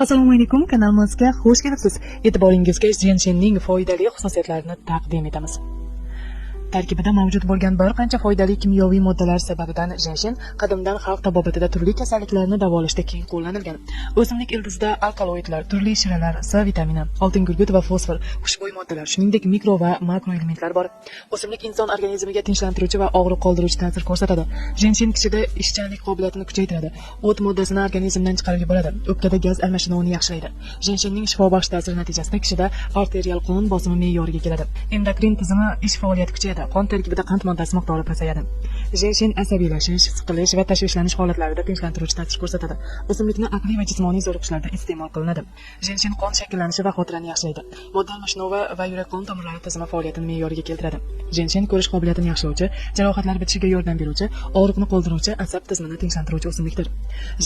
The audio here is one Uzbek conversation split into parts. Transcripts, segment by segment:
Assalomu alaykum, kanalimizga xush kelibsiz. E'tiboringizga jenshenning foydali xususiyatlarini taqdim etamiz. Tarkibida mavjud bo'lgan bir qancha foydali kimyoviy moddalar sababidan jenshen qadimdan xalq tabobatida turli kasalliklarni davolashda keng qo'llanilgan. O'simlik ildizida alkaloidlar, turli shiralar, C vitamini, oltin gurgut va fosfor, xushbo'y moddalar, shuningdek mikro va makro elementlar bor. O'simlik inson organizmiga tinchlantiruvchi va og'riq qoldiruvchi ta'sir ko'rsatadi. Jenshen kishida ishchanlik qobiliyatini kuchaytiradi. O't moddasini organizmdan chiqarib yuboradi. O'pkada gaz almashinuvini yaxshilaydi. Jenshenning shifobaxsh ta'siri natijasida kishida arterial qon bosimi me'yoriga keladi. Endokrin tizimi ish faoliyati kuchayadi. Qon tarkibida qand moddasi miqdori pasayadi. Jenshen asabiylashish, siqilish va tashvishlanish holatlarida tinchlantiruvchi ta'sir ko'rsatadi. O'simlikni aqliy va jismoniy zo'riqishlarda iste'mol qilinadi. Jenshen qon shakllanishi va xotirani yaxshilaydi. Modda almashinuvi va yurak qon tomirlari tizimi faoliyatini me'yoriga keltiradi. Jenshen ko'rish qobiliyatini yaxshilovchi, jarohatlar bitishiga yordam beruvchi, og'riqni qoldiruvchi, asab tizimini tinchlantiruvchi o'simlikdir.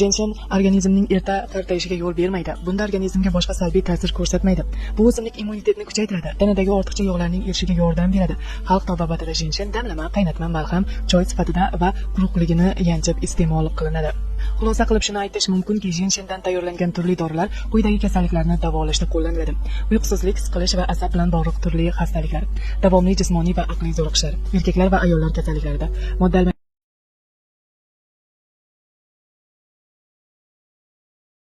Jenshen organizmning erta qartayishiga yo'l bermaydi. Bunda organizmga boshqa salbiy ta'sir ko'rsatmaydi. Bu o'simlik immunitetni kuchaytiradi. Tanadagi ortiqcha yog'larning erishiga yordam beradi. Xalq tabobatida jenshen damlama, qaynatma, malham, choy sifatida va quruqligini yanchib iste'mol qilinadi. Xulosa qilib shuni aytish mumkinki, jenshendan tayyorlangan turli dorilar quyidagi kasalliklarni davolashda qo'llaniladi. Uyqusizlik, siqilish va asab bilan bog'liq turli xastaliklar, davomli jismoniy va aqliy zo'riqishlar, erkaklar va ayollar kasalliklarida, modda